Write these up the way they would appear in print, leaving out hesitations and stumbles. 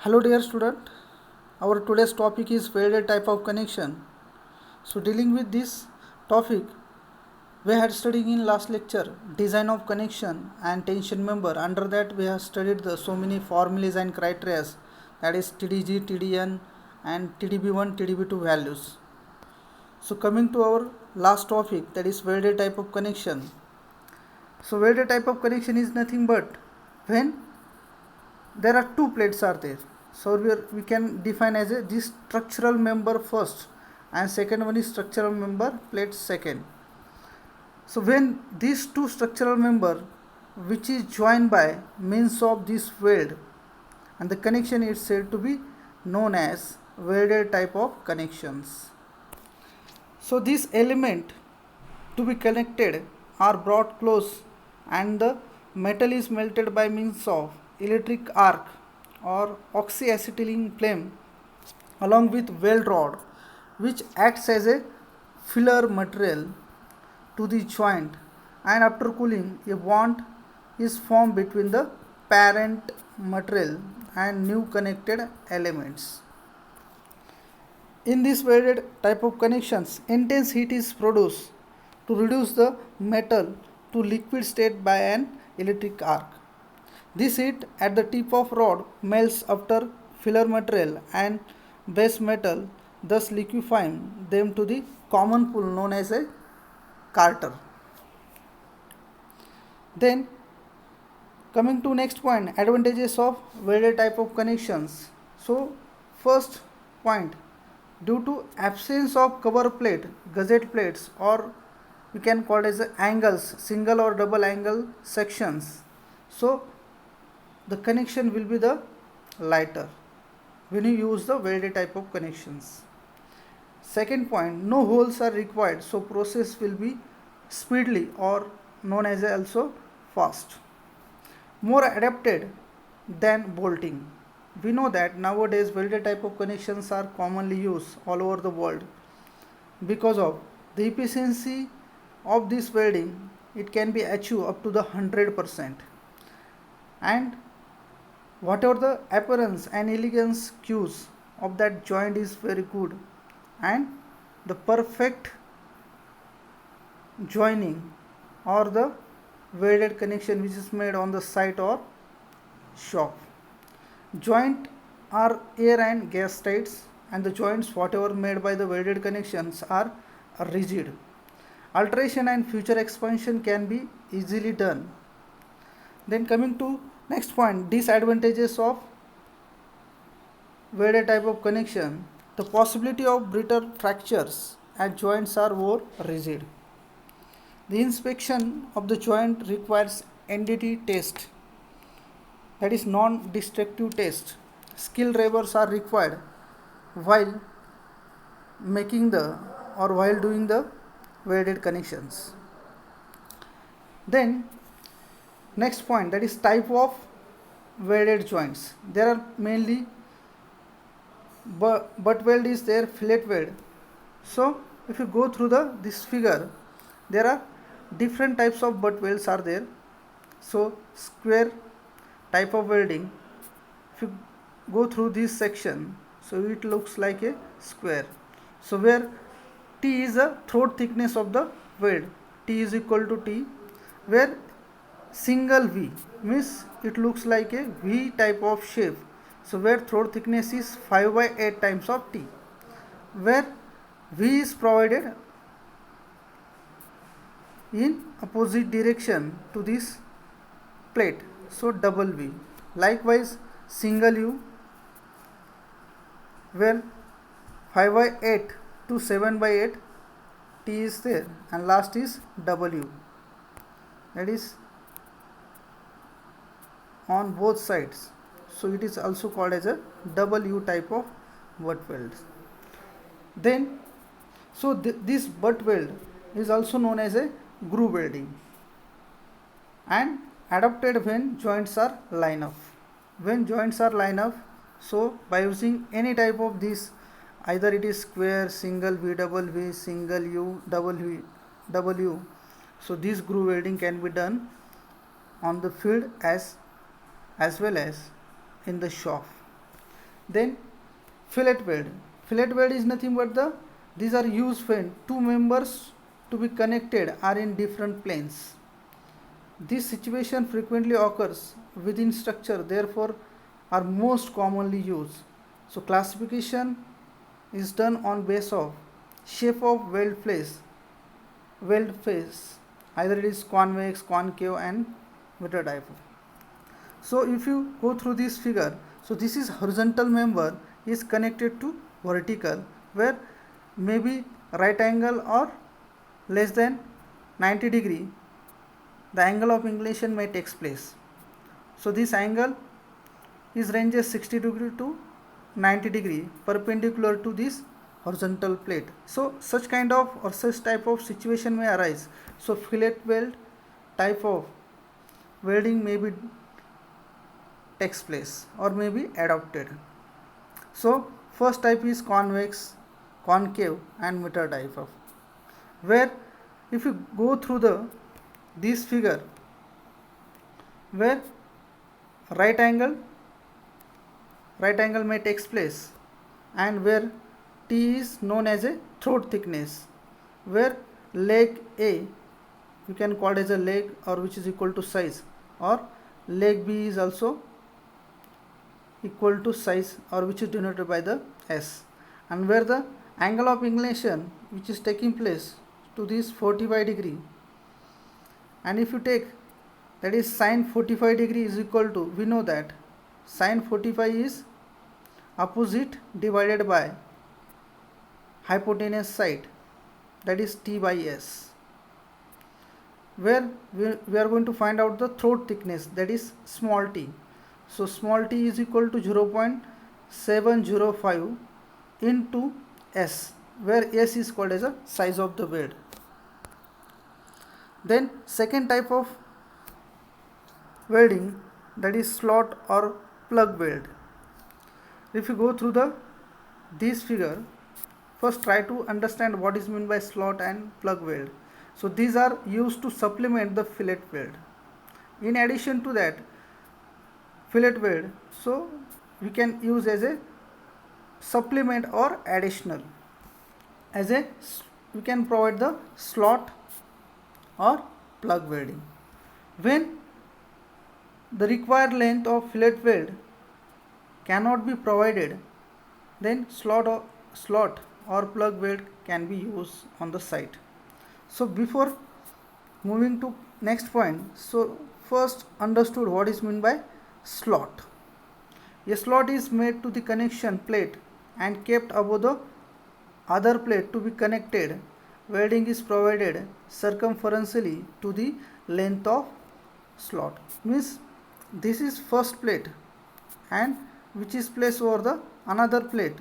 Hello dear student, our today's topic is welded type of connection. So dealing with this topic, we had studied in last lecture design of connection and tension member. Under that we have studied the so many formulas and criteria, that is TDG, TDN and TDB1, TDB2 values. So coming to our last topic, that is welded type of connection. So welded type of connection is nothing but when there are two plates are there, so we can define as a this structural member first and second one is structural member plate second. So when these two structural member which is joined by means of this weld, and the connection is said to be known as welded type of connections. So this element to be connected are brought close and the metal is melted by means of electric arc or oxyacetylene flame along with weld rod, which acts as a filler material to the joint, and after cooling a bond is formed between the parent material and new connected elements. In this welded type of connections, intense heat is produced to reduce the metal to liquid state by an electric arc. This heat at the tip of rod melts after filler material and base metal, thus liquefying them to the common pool known as a Carter. Then coming to next point, advantages of welded type of connections. So first point, due to absence of cover plate, gusset plates, or we can call it as angles, single or double angle sections, so the connection will be the lighter when you use the welded type of connections. Second point, no holes are required, so process will be speedily or known as also fast. More adapted than bolting. We know that nowadays welded type of connections are commonly used all over the world. Because of the efficiency of this welding, it can be achieved up to the 100%, and whatever the appearance and elegance cues of that joint is very good, and the perfect joining or the welded connection which is made on the site or shop. Joint are air and gas tights, and the joints whatever made by the welded connections are rigid. Alteration and future expansion can be easily done. Then coming to next point, disadvantages of welded type of connection. The possibility of brittle fractures as joints are more rigid. The inspection of the joint requires NDT test, that is non-destructive test. Skilled laborers are required while making the or while doing the welded connections. Then next point, that is type of welded joints. There are mainly butt weld is there, fillet weld. So if you go through this figure, there are different types of butt welds are there. So square type of welding, if you go through this section, so it looks like a square. So where T is the throat thickness of the weld, T is equal to T, where single V means it looks like a V type of shape, so where throat thickness is 5/8 times of T, where V is provided in opposite direction to this plate, so double V. Likewise single U, where 5/8 to 7/8 T is there, and last is W, that is on both sides, so it is also called as a double U type of butt weld. Then so this butt weld is also known as a groove welding, and adapted when joints are line up. When joints are line up, so by using any type of this, either it is square, single V, double V, single U, double V, W, so this groove welding can be done on the field as well as in the shop. Then fillet weld. Fillet weld is nothing but these are used when two members to be connected are in different planes. This situation frequently occurs within structure, therefore are most commonly used. So classification is done on base of shape of weld face, either it is convex, concave and meter diaphragm. So if you go through this figure, so this is horizontal member is connected to vertical, where maybe right angle or less than 90 degree the angle of inclination may takes place. So this angle is ranges 60 degree to 90 degree perpendicular to this horizontal plate. So such kind of or such type of situation may arise. So fillet weld type of welding may be takes place or may be adopted. So first type is convex, concave and meter diaphragm, where if you go through this figure, where right angle may takes place, and where T is known as a throat thickness, where leg A we can call it as a leg or which is equal to size, or leg B is also equal to size or which is denoted by the S, and where the angle of inclination which is taking place to this 45 degree, and if you take that is sine 45 degree is equal to, we know that sine 45 is opposite divided by hypotenuse side, that is T by S, where we are going to find out the throat thickness, that is small t. So small t is equal to 0.705 into S, where S is called as a size of the weld. Then second type of welding, that is slot or plug weld. If you go through this figure, first try to understand what is meant by slot and plug weld. So these are used to supplement the fillet weld. In addition to that fillet weld, so we can use as a supplement or additional, as a we can provide the slot or plug welding. When the required length of fillet weld cannot be provided, then slot or plug weld can be used on the site. So before moving to next point, so first understood what is meant by slot. A slot is made to the connection plate and kept above the other plate to be connected. Welding is provided circumferentially to the length of slot. Means this is first plate and which is placed over the another plate,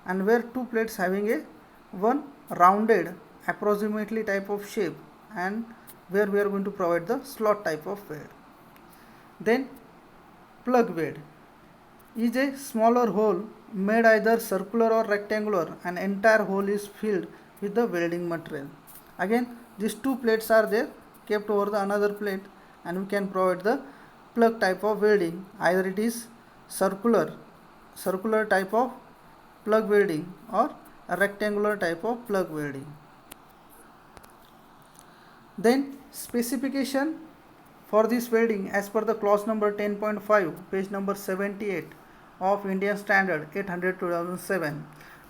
and where two plates having a one rounded approximately type of shape, and where we are going to provide the slot type of weld. Then plug weld is a smaller hole made either circular or rectangular. An entire hole is filled with the welding material. Again these two plates are there kept over the another plate, and we can provide the plug type of welding, either it is circular type of plug welding or a rectangular type of plug welding. Then specification for this welding as per the clause number 10.5, page number 78 of Indian Standard 800/2007.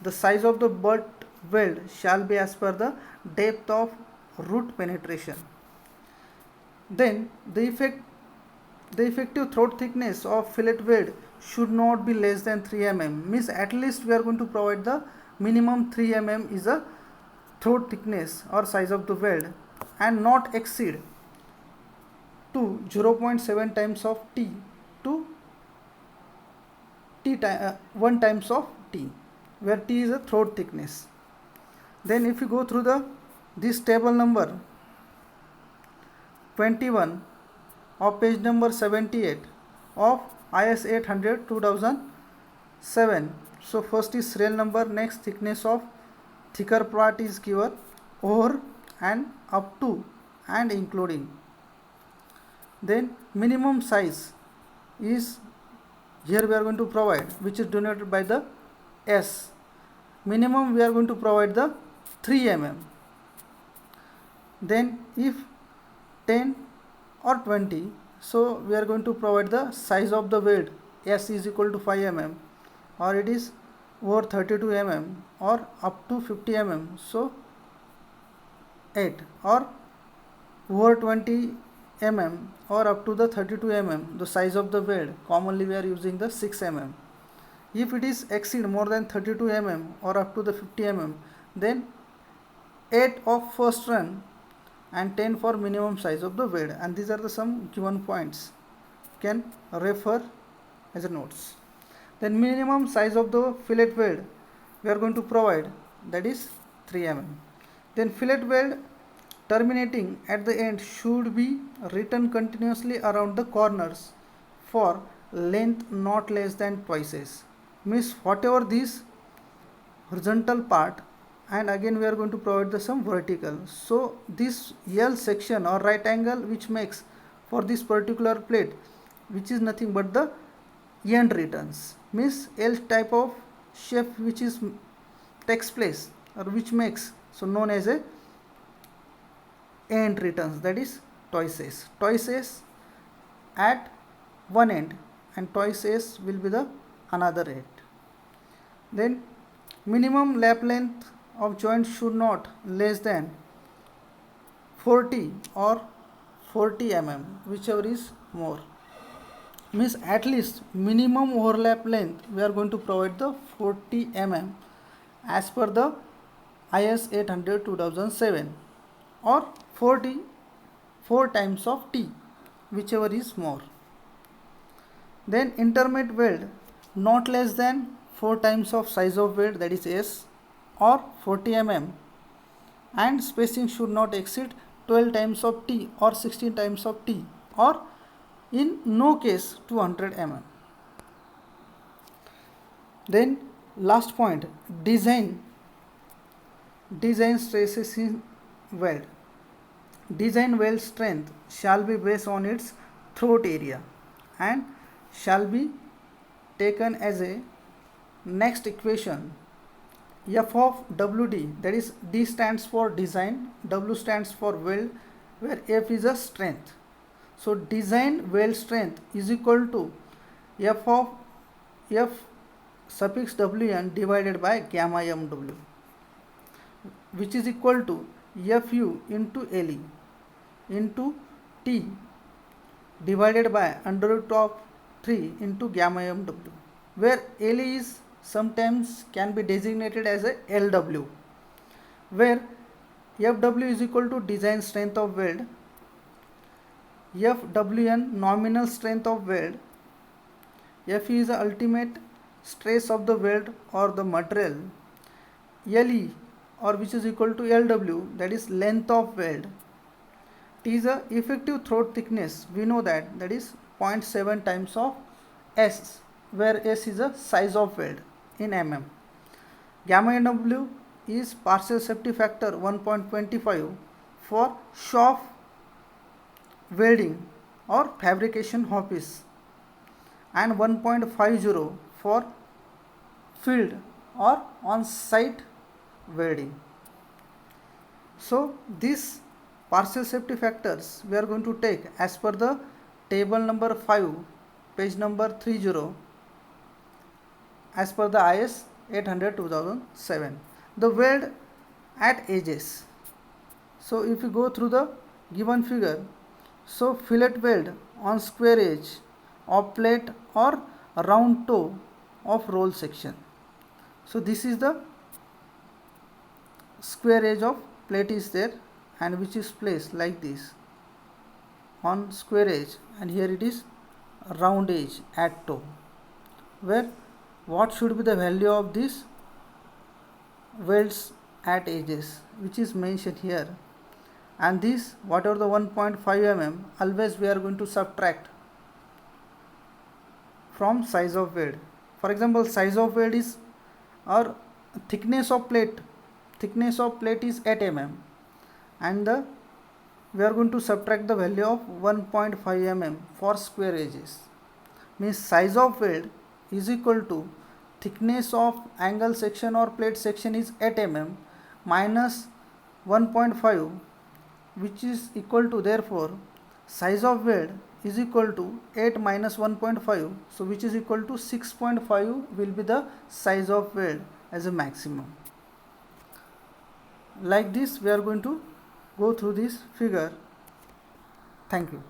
The size of the butt weld shall be as per the depth of root penetration. Then the effective throat thickness of fillet weld should not be less than 3 mm. Means at least we are going to provide the minimum 3 mm is a throat thickness or size of the weld, and not exceed to 0.7 times of T to 1 times of T, where T is a throat thickness. Then if you go through this table number 21 of page number 78 of IS 800/2007. So first is serial number, next thickness of thicker part is given over and up to and including. Then minimum size is here we are going to provide, which is denoted by the S. Minimum we are going to provide the 3 mm. Then if 10 or 20, so we are going to provide the size of the weld, S is equal to 5 mm, or it is over 32 mm or up to 50 mm, so 8, or over 20 mm or up to the 32 mm, the size of the weld, commonly we are using the 6 mm. If it is exceed more than 32 mm or up to the 50 mm, then 8 of first run and 10 for minimum size of the weld, and these are the some given points, you can refer as a notes. Then minimum size of the fillet weld we are going to provide, that is 3 mm. Then fillet weld terminating at the end should be written continuously around the corners for length not less than twice as. Means whatever this horizontal part, and again we are going to provide the some vertical. So this L section or right angle which makes for this particular plate, which is nothing but the end returns, means L type of shape which is takes place or which makes, so known as a end returns, that is twice as at one end and twice as will be the another end. Then minimum lap length of joint should not less than 40 or 40 mm, whichever is more. Means at least minimum overlap length we are going to provide the 40 mm as per the IS 800 2007, or 4 times of T, whichever is more. Then intermediate weld not less than 4 times of size of weld, that is S, or 40 mm, and spacing should not exceed 12 times of T or 16 times of T, or in no case 200 mm. Then last point, design stresses in weld. Design weld strength shall be based on its throat area and shall be taken as a next equation, F of WD, that is D stands for design, W stands for weld, where F is a strength. So design weld strength is equal to F of F suffix Wn divided by gamma mw, which is equal to Fu into Le into T divided by under root of 3 into gamma mw, where Le is sometimes can be designated as a Lw, where Fw is equal to design strength of weld, Fwn nominal strength of weld, Fe is the ultimate stress of the weld or the material, Le or which is equal to Lw, that is length of weld, T is the effective throat thickness, we know that is 0.7 times of S, where S is the size of weld in mm. Gamma mw is partial safety factor 1.25 for shop welding or fabrication office, and 1.50 for field or on-site welding. So these partial safety factors we are going to take as per the table number 5, page number 30, as per the IS 800 2007. The weld at edges. So if you go through the given figure, so fillet weld on square edge of plate or round toe of roll section. So this is the square edge of plate is there, and which is placed like this on square edge, and here it is round edge at toe, where what should be the value of this welds at edges, which is mentioned here, and this whatever the 1.5 mm always we are going to subtract from size of weld. For example, size of weld is, or thickness of plate is 8 mm, and we are going to subtract the value of 1.5 mm for square edges. means size of weld is equal to thickness of angle section or plate section is 8 mm minus 1.5, which is equal to, therefore size of weld is equal to 8 minus 1.5, so which is equal to 6.5 will be the size of weld as a maximum. Like this we are going to go through this figure. Thank you.